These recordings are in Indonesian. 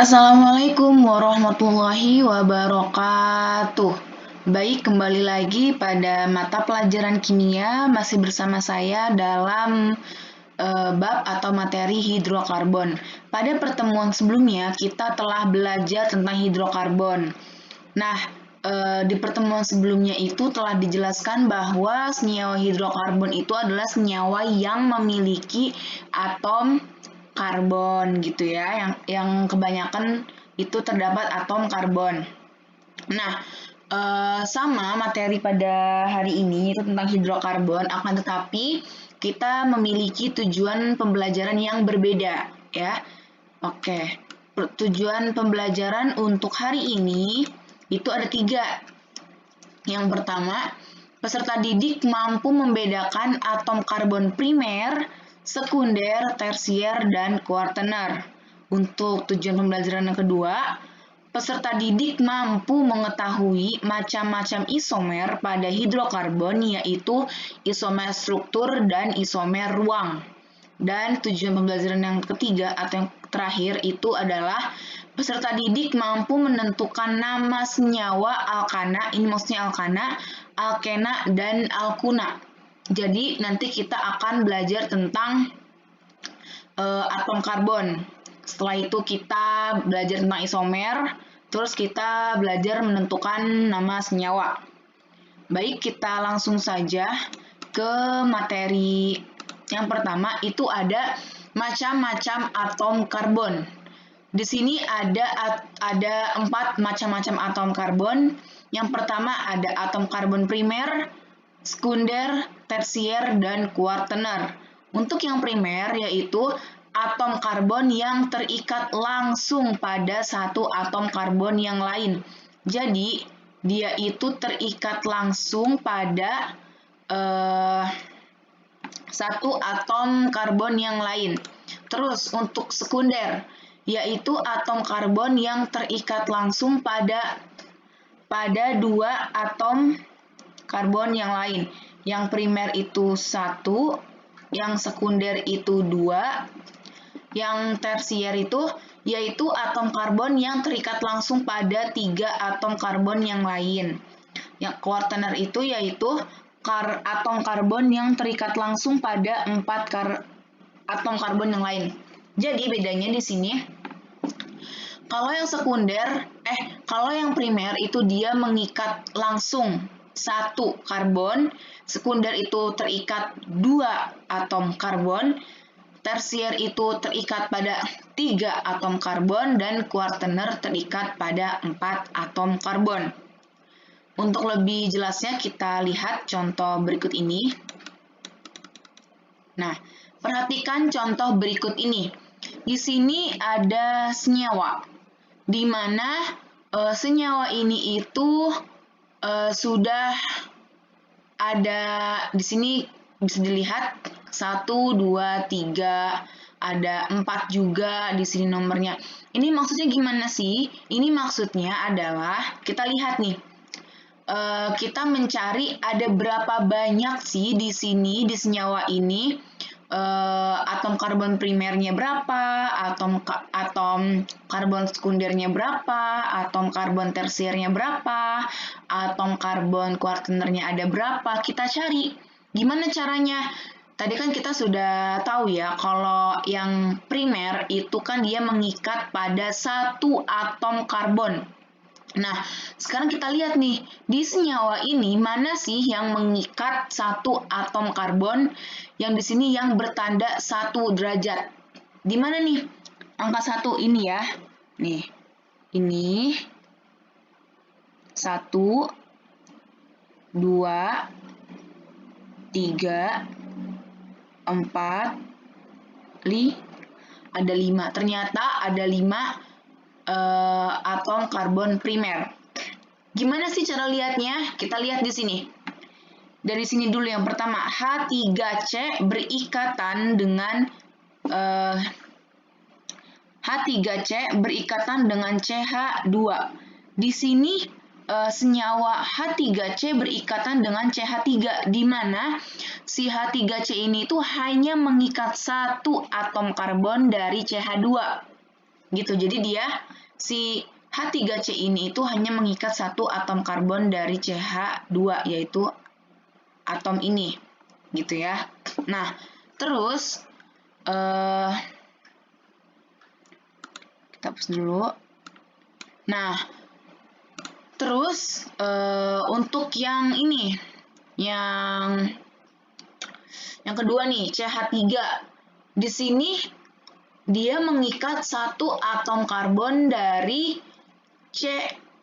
Assalamualaikum warahmatullahi wabarakatuh. Baik, kembali lagi pada mata pelajaran kimia, masih bersama saya dalam bab atau materi hidrokarbon. Pada pertemuan sebelumnya, kita telah belajar tentang hidrokarbon. Nah, di pertemuan sebelumnya itu telah dijelaskan bahwa senyawa hidrokarbon itu adalah senyawa yang memiliki atom karbon gitu ya, yang kebanyakan itu terdapat atom karbon. Nah, sama materi pada hari ini itu tentang hidrokarbon, akan tetapi kita memiliki tujuan pembelajaran yang berbeda ya. Oke, tujuan pembelajaran untuk hari ini itu ada 3. Yang pertama, peserta didik mampu membedakan atom karbon primer, sekunder, tersier, dan kuartener. Untuk tujuan pembelajaran yang kedua, peserta didik mampu mengetahui macam-macam isomer pada hidrokarbon, yaitu isomer struktur dan isomer ruang. Dan tujuan pembelajaran yang ketiga atau yang terakhir itu adalah peserta didik mampu menentukan nama senyawa alkana, ini maksudnya alkana, alkena, dan alkuna. Jadi nanti kita akan belajar tentang atom karbon. Setelah itu kita belajar tentang isomer, terus kita belajar menentukan nama senyawa. Baik, kita langsung saja ke materi yang pertama, itu ada macam-macam atom karbon. Di sini ada 4 macam-macam atom karbon. Yang pertama ada atom karbon primer, sekunder, tersier, dan kuartener. Untuk yang primer yaitu atom karbon yang terikat langsung pada satu atom karbon yang lain. Jadi dia itu terikat langsung pada satu atom karbon yang lain. Terus untuk sekunder, yaitu atom karbon yang terikat langsung pada 2 atom karbon yang lain. Yang primer itu 1, yang sekunder itu 2, yang tersier itu yaitu atom karbon yang terikat langsung pada 3 atom karbon yang lain. Yang kuartener itu yaitu atom karbon yang terikat langsung pada 4 atom karbon yang lain. Jadi bedanya di sini, kalau yang kalau yang primer itu dia mengikat langsung 1 karbon, sekunder itu terikat 2 atom karbon, tersier itu terikat pada 3 atom karbon, dan kuartener terikat pada 4 atom karbon. Untuk lebih jelasnya kita lihat contoh berikut ini. Nah, perhatikan contoh berikut ini. Di sini ada senyawa, di mana senyawa ini itu sudah ada di sini bisa dilihat 1, 2, 3, ada 4 juga di sini nomornya. Ini maksudnya gimana sih? Ini maksudnya adalah kita lihat nih. Kita mencari ada berapa banyak sih di sini di senyawa ini atom karbon primernya berapa, atom karbon sekundernya berapa, atom karbon tersiernya berapa, atom karbon kuartenernya ada berapa. Kita cari. Gimana caranya? Tadi kan kita sudah tahu ya, kalau yang primer itu kan dia mengikat pada 1 atom karbon. Nah, sekarang kita lihat nih, di senyawa ini mana sih yang mengikat 1 atom karbon yang di sini yang bertanda 1 derajat. Di mana nih? Angka 1 ini ya. Nih, ini 1, 2, 3, 4, ada 5. Ternyata ada 5 atom karbon primer. Gimana sih cara lihatnya? Kita lihat di sini. Dari sini dulu yang pertama, H3C berikatan dengan H3C berikatan dengan CH2. Di sini senyawa H3C berikatan dengan CH3, di mana si H3C ini tuh hanya mengikat 1 atom karbon dari CH2. gitu. Jadi dia si H3C ini itu hanya mengikat satu atom karbon dari CH2, yaitu atom ini, gitu ya. Nah, terus kita hapus dulu. Nah, terus untuk yang ini, yang kedua nih, CH3. Di sini dia mengikat satu atom karbon dari C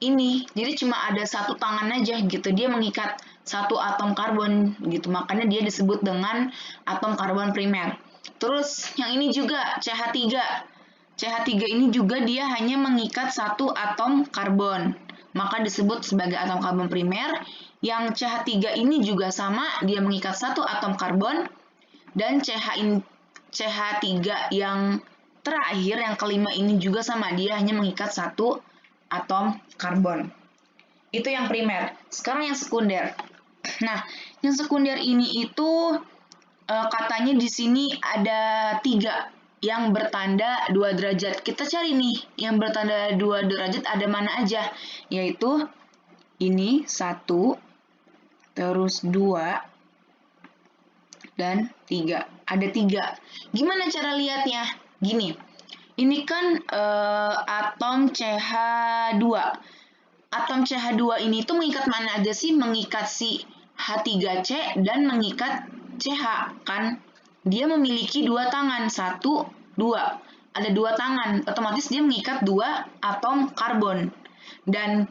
ini. Jadi cuma ada satu tangan aja gitu. Dia mengikat satu atom karbon gitu. Makanya dia disebut dengan atom karbon primer. Terus yang ini juga CH3. CH3 ini juga dia hanya mengikat satu atom karbon. Maka disebut sebagai atom karbon primer. Yang CH3 ini juga sama, dia mengikat satu atom karbon. Dan CH3 yang terakhir, yang kelima ini juga sama, dia hanya mengikat satu atom karbon. Itu yang primer. Sekarang yang sekunder. Nah, yang sekunder ini itu katanya di sini ada 3 yang bertanda 2 derajat. Kita cari nih, yang bertanda 2 derajat ada mana aja? Yaitu ini 1, terus 2, dan 3. Ada 3. Gimana cara lihatnya? Gini, ini kan atom CH2. Atom CH2 ini tuh mengikat mana aja sih? Mengikat si H3C dan mengikat CH, kan? Dia memiliki 2 tangan, 1, 2. Ada 2 tangan, otomatis dia mengikat 2 atom karbon. Dan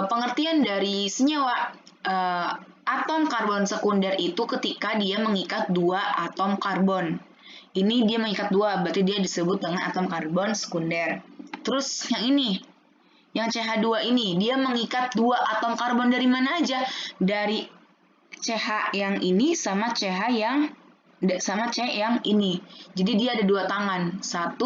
pengertian dari senyawa atom karbon sekunder itu ketika dia mengikat 2 atom karbon. Ini dia mengikat 2, berarti dia disebut dengan atom karbon sekunder. Terus yang ini, yang CH2 ini, dia mengikat 2 atom karbon dari mana aja? Dari CH yang ini sama C yang ini. Jadi dia ada 2 tangan, 1,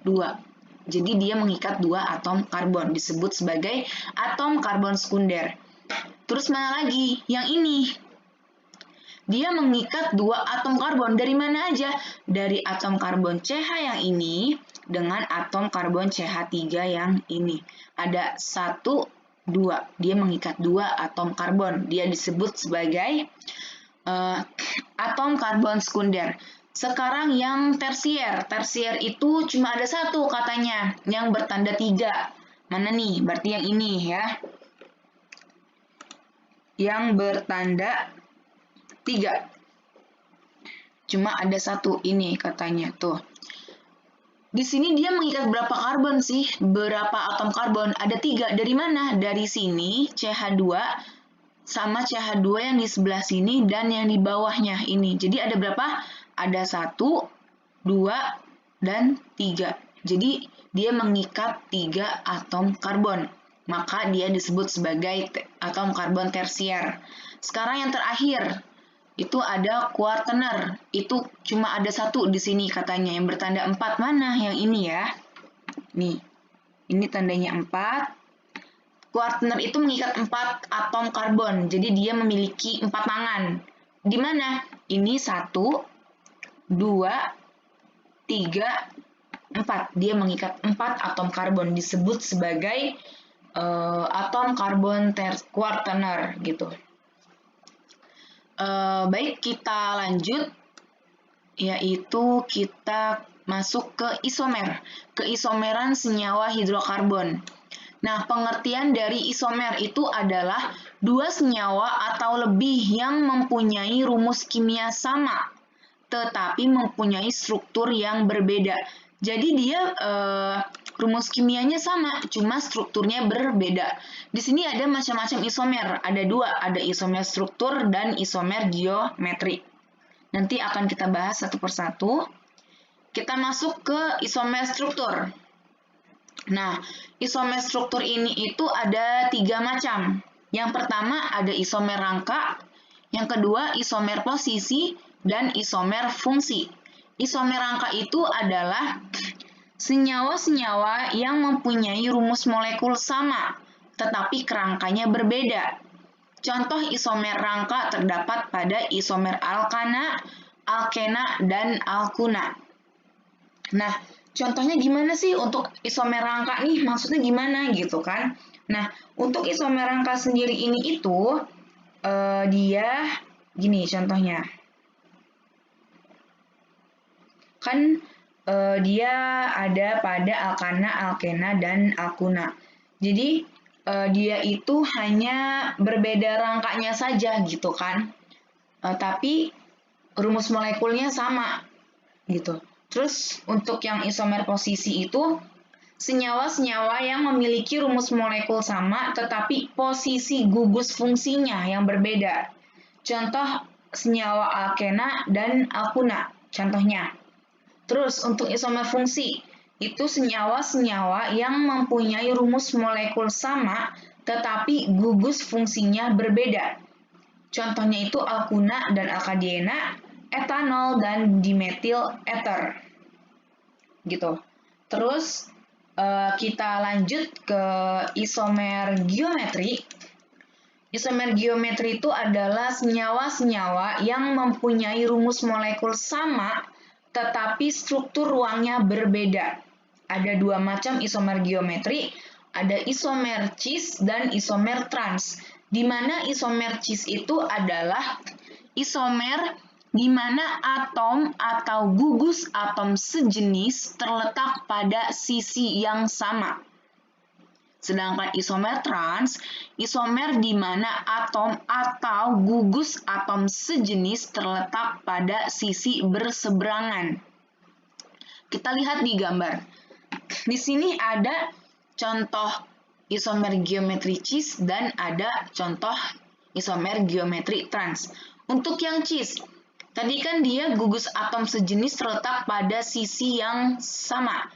2. Jadi dia mengikat 2 atom karbon, disebut sebagai atom karbon sekunder. Terus mana lagi? Yang ini. Dia mengikat 2 atom karbon. Dari mana aja? Dari atom karbon CH yang ini dengan atom karbon CH3 yang ini. Ada 1, 2. Dia mengikat 2 atom karbon. Dia disebut sebagai atom karbon sekunder. Sekarang yang tersier. Tersier itu cuma ada 1 katanya. Yang bertanda 3. Mana nih? Berarti yang ini ya. Yang bertanda 3. Cuma ada 1 ini katanya tuh. Di sini dia mengikat berapa karbon sih? Berapa atom karbon? Ada 3. Dari mana? Dari sini CH2 sama CH2 yang di sebelah sini dan yang di bawahnya ini. Jadi ada berapa? Ada 1, 2, dan 3. Jadi dia mengikat 3 atom karbon. Maka dia disebut sebagai atom karbon tersier. Sekarang yang terakhir, itu ada kuartener. Itu cuma ada 1 di sini katanya, yang bertanda 4. Mana? Yang ini ya. Nih, ini tandanya 4. Kuartener itu mengikat 4 atom karbon. Jadi dia memiliki 4 tangan. Di mana? Ini 1, 2, 3, 4. Dia mengikat 4 atom karbon. Disebut sebagai atom karbon kuartener gitu. Baik, kita lanjut, yaitu kita masuk ke isomer, keisomeran senyawa hidrokarbon. Nah, pengertian dari isomer itu adalah 2 senyawa atau lebih yang mempunyai rumus kimia sama, tetapi mempunyai struktur yang berbeda. Jadi dia rumus kimianya sama, cuma strukturnya berbeda. Di sini ada macam-macam isomer, ada 2, ada isomer struktur dan isomer geometrik. Nanti akan kita bahas satu persatu. Kita masuk ke isomer struktur. Nah, isomer struktur ini itu ada 3 macam. Yang pertama ada isomer rangka, yang kedua isomer posisi, dan isomer fungsi. Isomer rangka itu adalah senyawa-senyawa yang mempunyai rumus molekul sama, tetapi kerangkanya berbeda. Contoh isomer rangka terdapat pada isomer alkana, alkena, dan alkuna. Nah, contohnya gimana sih untuk isomer rangka nih? Maksudnya gimana gitu kan? Nah, untuk isomer rangka sendiri ini itu dia gini contohnya. Kan dia ada pada alkana, alkena, dan alkuna. Jadi dia itu hanya berbeda rangkanya saja gitu kan. Tapi rumus molekulnya sama gitu. Terus untuk yang isomer posisi itu senyawa-senyawa yang memiliki rumus molekul sama tetapi posisi gugus fungsinya yang berbeda. Contoh senyawa alkena dan alkuna. Contohnya. Terus untuk isomer fungsi, itu senyawa-senyawa yang mempunyai rumus molekul sama tetapi gugus fungsinya berbeda. Contohnya itu alkuna dan alkadiena, etanol dan dimetil ether. Gitu. Terus kita lanjut ke isomer geometri. Isomer geometri itu adalah senyawa-senyawa yang mempunyai rumus molekul sama tetapi struktur ruangnya berbeda. Ada dua macam isomer geometri, ada isomer cis dan isomer trans. Di mana isomer cis itu adalah isomer di mana atom atau gugus atom sejenis terletak pada sisi yang sama. Sedangkan isomer trans, isomer di mana atom atau gugus atom sejenis terletak pada sisi berseberangan. Kita lihat di gambar. Di sini ada contoh isomer geometri cis dan ada contoh isomer geometri trans. Untuk yang cis, tadi kan dia gugus atom sejenis terletak pada sisi yang sama.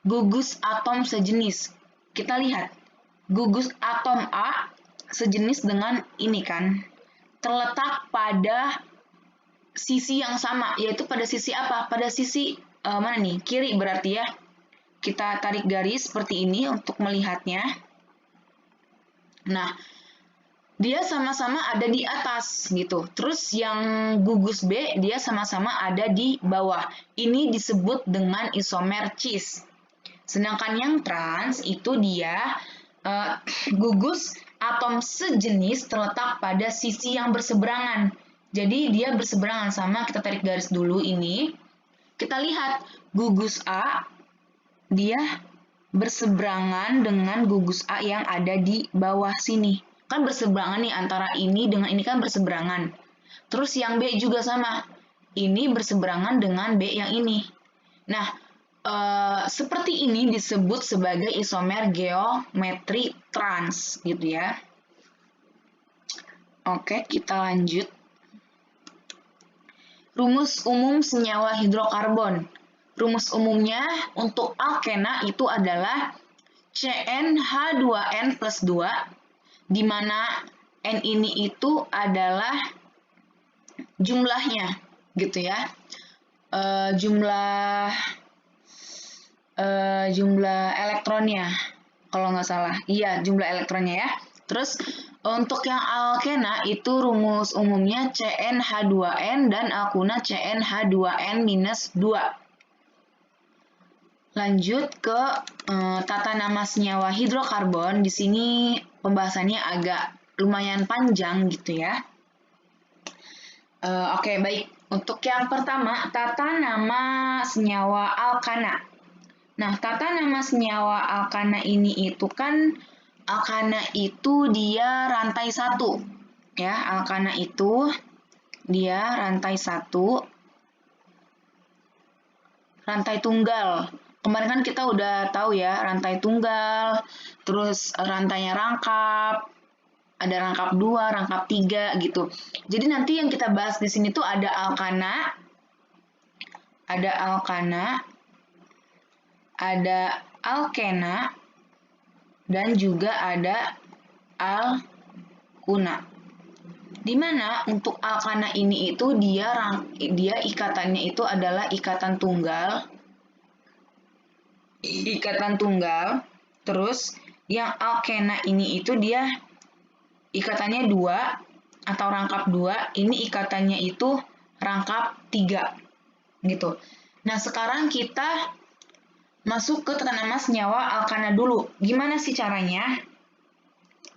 Gugus atom sejenis. Kita lihat, gugus atom A sejenis dengan ini kan, terletak pada sisi yang sama, yaitu pada sisi apa? Pada sisi mana nih? Kiri berarti ya. Kita tarik garis seperti ini untuk melihatnya. Nah, dia sama-sama ada di atas gitu. Terus yang gugus B dia sama-sama ada di bawah. Ini disebut dengan isomer cis. Sedangkan yang trans itu dia gugus atom sejenis terletak pada sisi yang berseberangan. Jadi dia berseberangan sama, kita tarik garis dulu ini. Kita lihat gugus A dia berseberangan dengan gugus A yang ada di bawah sini. Kan berseberangan nih antara ini dengan ini kan berseberangan. Terus yang B juga sama. Ini berseberangan dengan B yang ini. Nah, seperti ini disebut sebagai isomer geometri trans gitu ya. Oke, kita lanjut. Rumus umum senyawa hidrokarbon. Rumus umumnya untuk alkena itu adalah CnH2n plus 2, di mana N ini itu adalah jumlahnya, gitu ya. Jumlah elektronnya, kalau nggak salah. Iya, jumlah elektronnya ya. Terus untuk yang alkena itu rumus umumnya CnH2n dan alkuna CnH2n minus 2. Lanjut ke tata nama senyawa hidrokarbon. Di sini pembahasannya agak lumayan panjang gitu ya. Oke, baik. Untuk yang pertama, tata nama senyawa alkana. Nah, tata nama senyawa alkana ini itu kan, alkana itu dia rantai satu. Ya, alkana itu dia rantai satu, rantai tunggal. Kemarin kan kita udah tahu ya, rantai tunggal, terus rantainya rangkap, ada rangkap 2, rangkap 3 gitu. Jadi nanti yang kita bahas di sini tuh ada alkana, ada alkena, dan juga ada alkuna. Dimana untuk alkana ini itu dia ikatannya itu adalah ikatan tunggal. Terus yang alkena ini itu dia ikatannya 2 atau rangkap 2, ini ikatannya itu rangkap 3 gitu. Nah, sekarang kita masuk ke tata nama senyawa alkana dulu. Gimana sih caranya?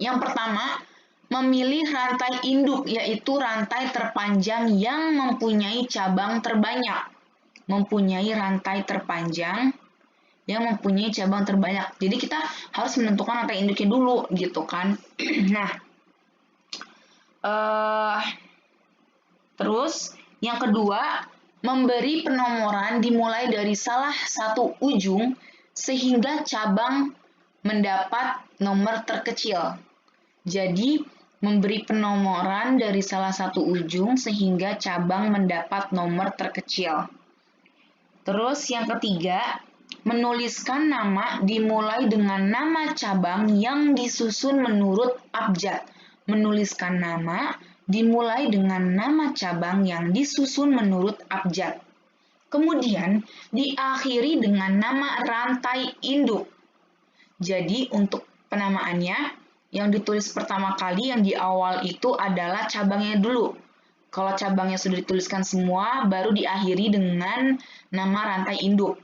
Yang pertama, memilih rantai induk, yaitu rantai terpanjang yang mempunyai cabang terbanyak. Mempunyai rantai terpanjang yang mempunyai cabang terbanyak. Jadi kita harus menentukan rantai induknya dulu, gitu kan. Nah, terus yang kedua, memberi penomoran dimulai dari salah satu ujung sehingga cabang mendapat nomor terkecil. Jadi, memberi penomoran dari salah satu ujung sehingga cabang mendapat nomor terkecil. Terus yang ketiga, menuliskan nama dimulai dengan nama cabang yang disusun menurut abjad. Menuliskan nama dimulai dengan nama cabang yang disusun menurut abjad. Kemudian diakhiri dengan nama rantai induk. Jadi untuk penamaannya, yang ditulis pertama kali yang di awal itu adalah cabangnya dulu. Kalau cabangnya sudah dituliskan semua, baru diakhiri dengan nama rantai induk.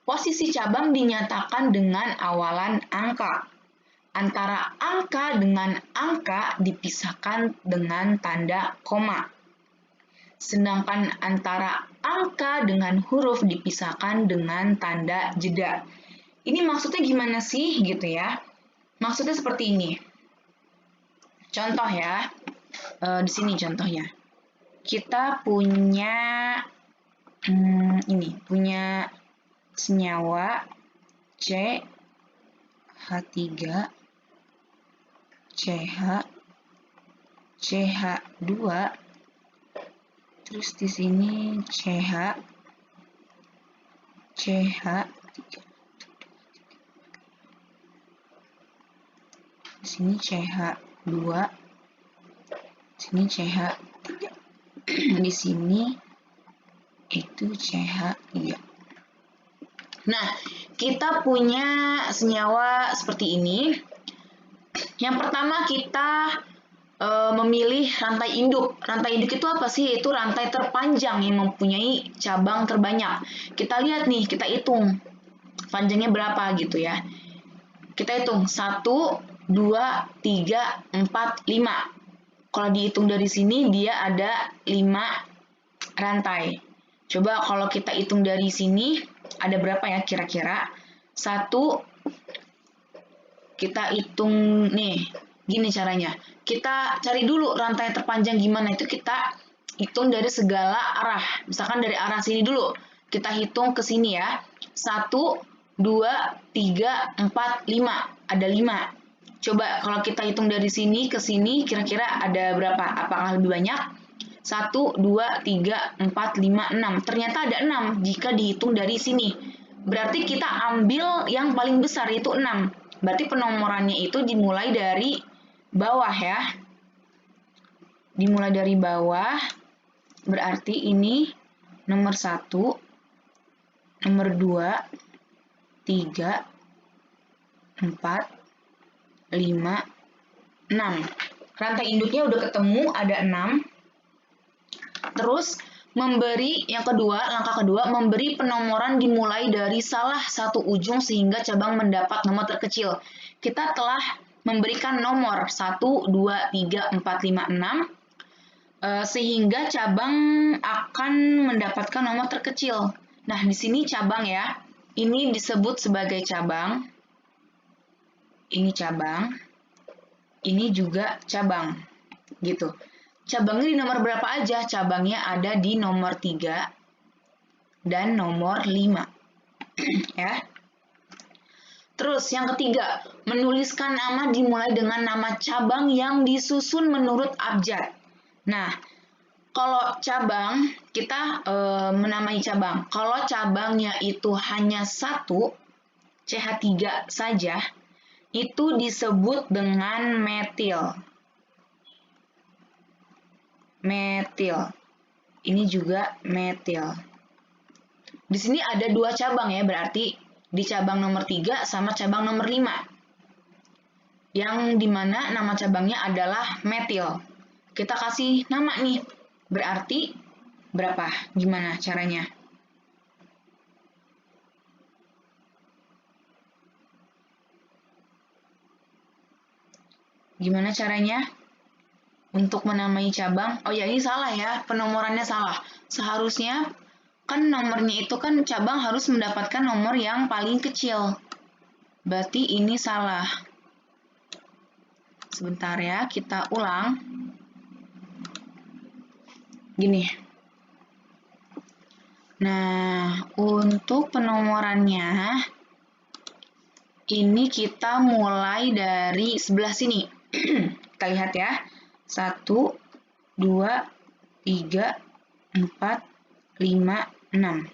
Posisi cabang dinyatakan dengan awalan angka. Antara angka dengan angka dipisahkan dengan tanda koma. Sedangkan antara angka dengan huruf dipisahkan dengan tanda jeda. Ini maksudnya gimana sih gitu ya? Maksudnya seperti ini. Contoh ya, di sini contohnya. Kita punya punya senyawa CH3 CH CH2, terus di sini CH di sini CH2, di sini CH3, di sini itu CH3. Nah, kita punya senyawa seperti ini. Yang pertama kita memilih rantai induk. Rantai induk itu apa sih? Itu rantai terpanjang yang mempunyai cabang terbanyak. Kita lihat nih, kita hitung panjangnya berapa gitu ya. Kita hitung 1, 2, 3, 4, 5. Kalau dihitung dari sini dia ada 5 rantai. Coba kalau kita hitung dari sini ada berapa ya kira-kira? 1, kita hitung nih, gini caranya. Kita cari dulu rantai terpanjang gimana, itu kita hitung dari segala arah. Misalkan dari arah sini dulu, kita hitung ke sini ya. 1, 2, 3, 4, 5. Ada 5. Coba kalau kita hitung dari sini ke sini, kira-kira ada berapa? Apakah lebih banyak? 1, 2, 3, 4, 5, 6. Ternyata ada 6 jika dihitung dari sini. Berarti kita ambil yang paling besar, yaitu 6. Berarti penomorannya itu dimulai dari bawah ya. Dimulai dari bawah, berarti ini nomor 1, nomor 2, 3, 4, 5, 6. Rantai induknya udah ketemu, ada 6. Terus yang kedua, langkah kedua, memberi penomoran dimulai dari salah satu ujung sehingga cabang mendapat nomor terkecil. Kita telah memberikan nomor 1, 2, 3, 4, 5, 6, sehingga cabang akan mendapatkan nomor terkecil. Nah, di sini cabang ya, ini disebut sebagai cabang, ini cabang, ini juga cabang, gitu. Cabangnya di nomor berapa aja? Cabangnya ada di nomor 3 dan nomor 5. Ya. Terus yang ketiga, menuliskan nama dimulai dengan nama cabang yang disusun menurut abjad. Nah, kalau cabang, kita menamai cabang. Kalau cabangnya itu hanya 1, CH3 saja, itu disebut dengan metil. Metil. Ini juga metil. Di sini ada 2 cabang ya, berarti di cabang nomor 3 sama cabang nomor 5. Yang dimana nama cabangnya adalah metil. Kita kasih nama nih. Berarti berapa? Gimana caranya? Gimana caranya untuk menamai cabang? Oh ya, ini salah ya, penomorannya salah. Seharusnya kan nomornya itu kan cabang harus mendapatkan nomor yang paling kecil. Berarti ini salah. Sebentar ya, kita ulang. Gini. Nah, untuk penomorannya, ini kita mulai dari sebelah sini. Kita lihat ya. 1, 2, 3, 4, 5, 6.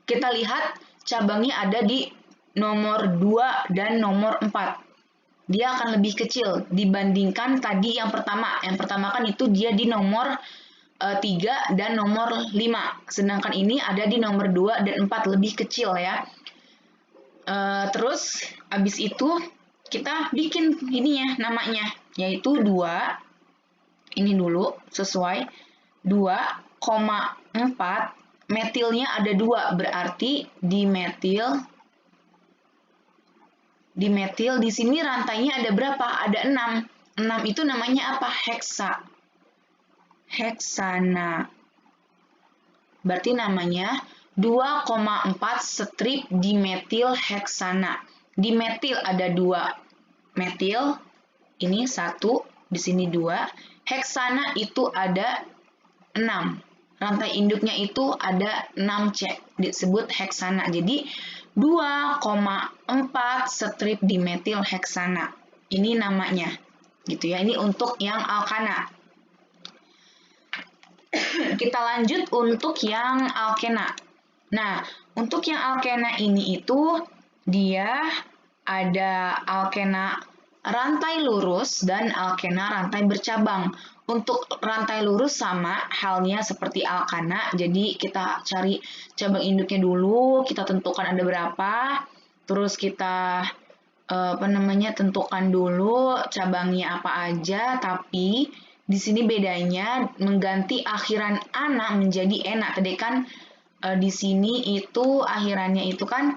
Kita lihat cabangnya ada di nomor 2 dan nomor 4. Dia akan lebih kecil dibandingkan tadi yang pertama. Yang pertama kan itu dia di nomor 3 dan nomor 5. Sedangkan ini ada di nomor 2 dan 4, lebih kecil ya. Terus abis itu kita bikin ininya namanya, yaitu 2. Ini dulu sesuai 2,4. Metilnya ada 2, berarti dimetil di sini rantainya ada berapa? Ada 6. 6 itu namanya apa? Heksana. Berarti namanya 2,4 strip dimetil heksana. Dimetil ada 2 metil, ini 1, di sini 2. Heksana itu ada 6. Rantai induknya itu ada 6C, disebut heksana. Jadi 2,4 strip dimetil heksana. Ini namanya. Gitu ya. Ini untuk yang alkana. Kita lanjut untuk yang alkena. Nah, untuk yang alkena ini itu dia ada alkena rantai lurus dan alkena rantai bercabang. Untuk rantai lurus sama halnya seperti alkana, jadi kita cari cabang induknya dulu, kita tentukan ada berapa, terus kita tentukan dulu cabangnya apa aja, tapi di sini bedanya mengganti akhiran ana menjadi ena. Tadi kan di sini itu akhirannya itu kan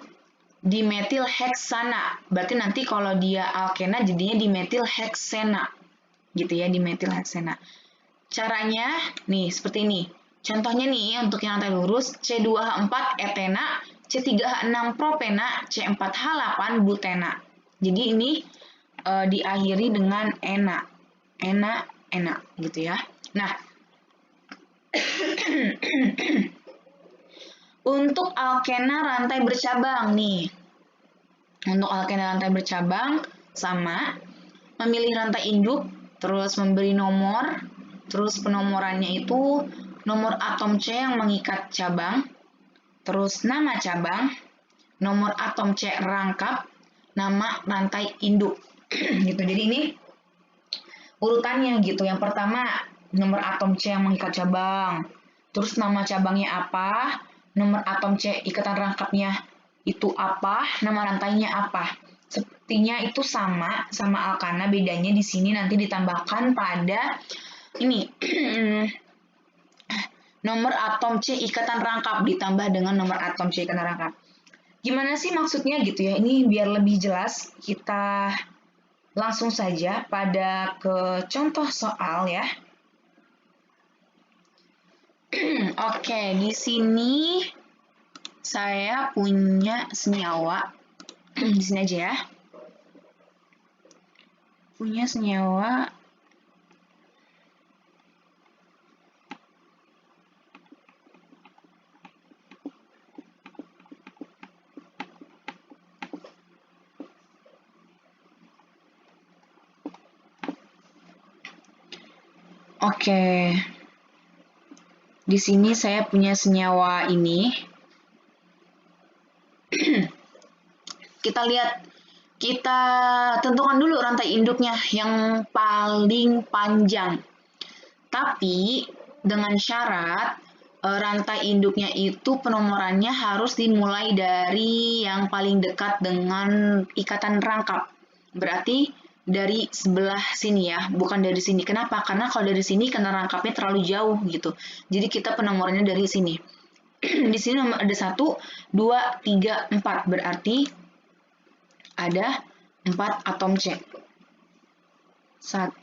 dimetil heksana. Berarti nanti kalau dia alkena jadinya dimetil heksena. Gitu ya, dimetil heksena. Caranya nih seperti ini. Contohnya nih untuk yang rantai lurus C2H4 etena, C3H6 propena, C4H8 butena. Jadi ini diakhiri dengan ena. Ena gitu ya. Nah, untuk alkena rantai bercabang nih. Untuk alkena rantai bercabang sama memilih rantai induk, terus memberi nomor, terus penomorannya itu nomor atom C yang mengikat cabang, terus nama cabang, nomor atom C rangkap, nama rantai induk. Gitu. Jadi ini urutannya gitu. Yang pertama nomor atom C yang mengikat cabang, terus nama cabangnya apa, nomor atom C ikatan rangkapnya itu apa, nama rantainya apa. Sepertinya itu sama alkana, bedanya di sini nanti ditambahkan pada ini nomor atom C ikatan rangkap ditambah dengan nomor atom C ikatan rangkap. Gimana sih maksudnya gitu ya? Ini biar lebih jelas kita langsung saja pada ke contoh soal ya. Oke, di sini saya punya senyawa. Di sini aja ya. Punya senyawa Oke. Di sini saya punya senyawa ini. Kita lihat, kita tentukan dulu rantai induknya yang paling panjang. Tapi dengan syarat rantai induknya itu penomorannya harus dimulai dari yang paling dekat dengan ikatan rangkap. Berarti dari sebelah sini ya, bukan dari sini. Kenapa? Karena kalau dari sini ikatan rangkapnya terlalu jauh gitu. Jadi kita penomorannya dari sini. Di sini nomor ada 1, 2, 3, 4. Berarti ada 4 atom C. 1,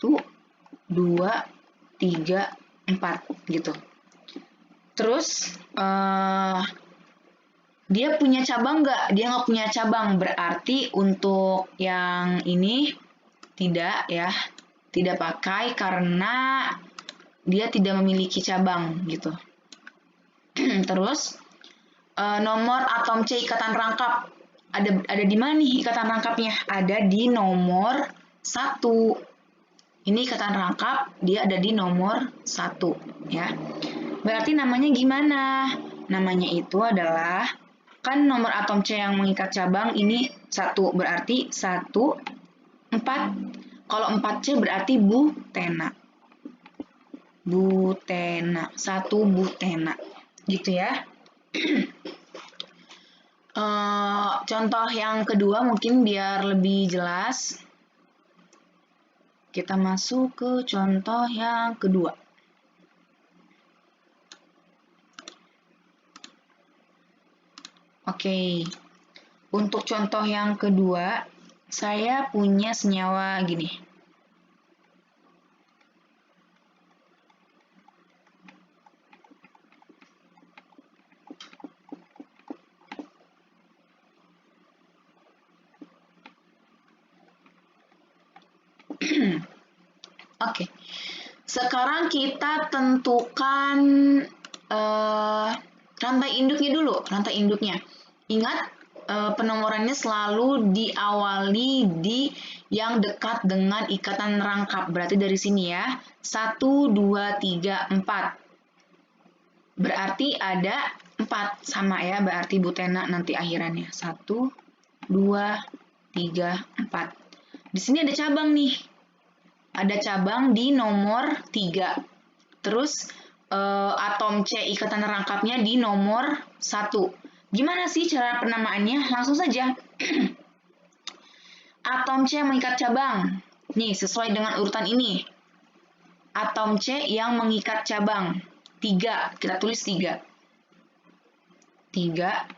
2, 3, 4 gitu. Terus dia punya cabang nggak? Dia nggak punya cabang, berarti untuk yang ini tidak ya, tidak pakai karena dia tidak memiliki cabang gitu. Terus nomor atom C ikatan rangkap ada di mana nih ikatan rangkapnya? Ada di nomor 1. Ini ikatan rangkap, dia ada di nomor 1 ya. Berarti namanya gimana? Namanya itu adalah, kan nomor atom C yang mengikat cabang ini 1, berarti 1, 4. Kalau 4C berarti butena. Butena, 1 butena. Gitu ya. Contoh yang kedua mungkin biar lebih jelas. Kita masuk ke contoh yang kedua. Oke, untuk contoh yang kedua, saya punya senyawa gini. Oke, sekarang kita tentukan rantai induknya dulu, rantai induknya. Ingat, penomorannya selalu diawali di yang dekat dengan ikatan rangkap. Berarti dari sini ya, 1, 2, 3, 4. Berarti ada 4, sama ya, berarti butena nanti akhirannya. 1, 2, 3, 4. Di sini ada cabang nih. Ada cabang di nomor 3. Terus atom C ikatan rangkapnya di nomor 1. Gimana sih cara penamaannya? Langsung saja. Atom C yang mengikat cabang. Nih, sesuai dengan urutan ini. Atom C yang mengikat cabang. 3, kita tulis 3. 3.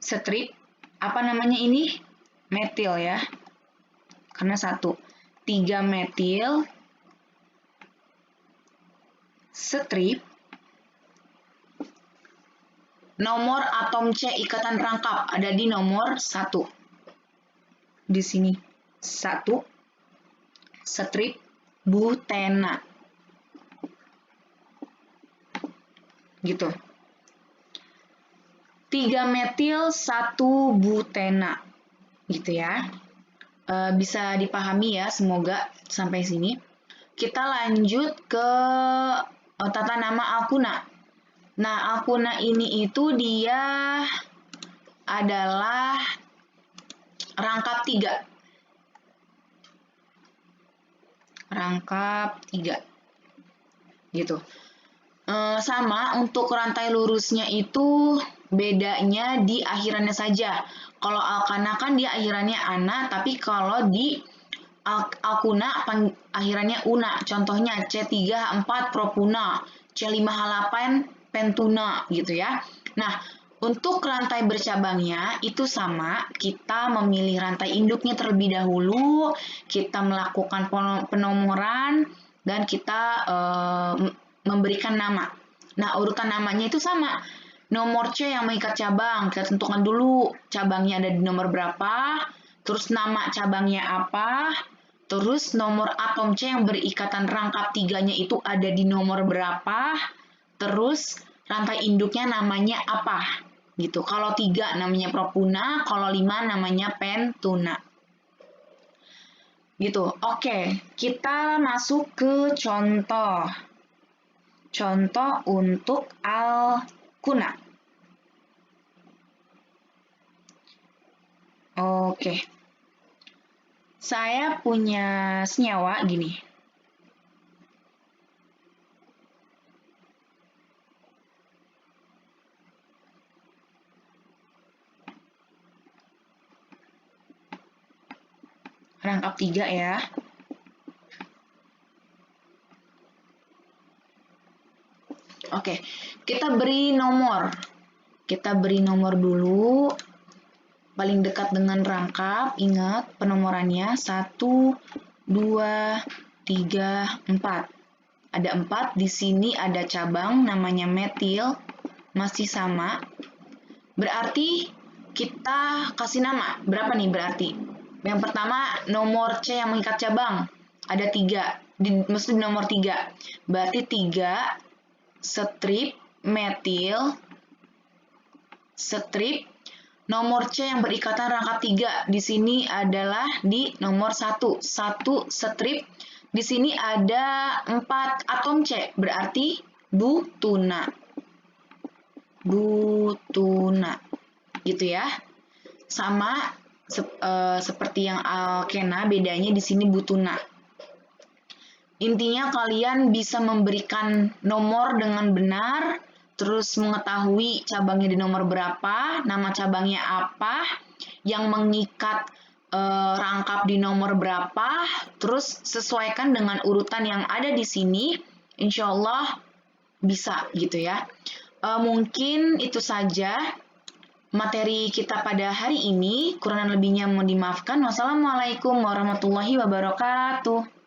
Strip. Apa namanya ini? Metil ya. Karena 1. 3 metil. Strip. Nomor atom C ikatan rangkap ada di nomor 1. Di sini 1. Strip butena. Gitu. 3 metil 1 butena. Gitu ya. Bisa dipahami ya, semoga sampai sini. Kita lanjut ke tata nama alkuna. Nah, alkuna ini itu dia adalah rangkap 3. Rangkap 3. Gitu. Sama, untuk rantai lurusnya itu bedanya di akhirannya saja. Kalau alkana kan dia akhirannya ana, tapi kalau di alkuna akhirannya una. Contohnya C3H4 propuna, C5H8 pentuna gitu ya. Nah, untuk rantai bercabangnya itu sama, kita memilih rantai induknya terlebih dahulu, kita melakukan penomoran, dan kita memberikan nama. Nah, urutan namanya itu sama. Nomor C yang mengikat cabang, kita tentukan dulu cabangnya ada di nomor berapa, terus nama cabangnya apa, terus nomor atom C yang berikatan rangkap 3-nya itu ada di nomor berapa, terus rantai induknya namanya apa. Gitu. Kalau 3 namanya propuna, kalau 5 namanya pentuna. Gitu. Oke, kita masuk ke contoh. Contoh untuk alkuna. Oke. Saya punya senyawa gini. Rangkap 3 ya. Oke, kita beri nomor. Kita beri nomor dulu. Paling dekat dengan rangkap, ingat penomorannya 1, 2, 3, 4. Ada 4, di sini ada cabang namanya metil, masih sama. Berarti kita kasih nama. Berapa nih berarti? Yang pertama, nomor C yang mengikat cabang. Ada 3. Mesti nomor 3. Berarti 3 strip metil, strip nomor C yang berikatan rangkap 3. Di sini adalah di nomor 1. 1 strip. Di sini ada 4 atom C. Berarti butuna. Butuna. Gitu ya. Sama seperti yang alkena, bedanya di sini butuna. Intinya kalian bisa memberikan nomor dengan benar, terus mengetahui cabangnya di nomor berapa, nama cabangnya apa, yang mengikat rangkap di nomor berapa, terus sesuaikan dengan urutan yang ada di sini, insya Allah bisa gitu ya. Mungkin itu saja materi kita pada hari ini, kurang lebihnya mohon dimaafkan. Wassalamualaikum warahmatullahi wabarakatuh.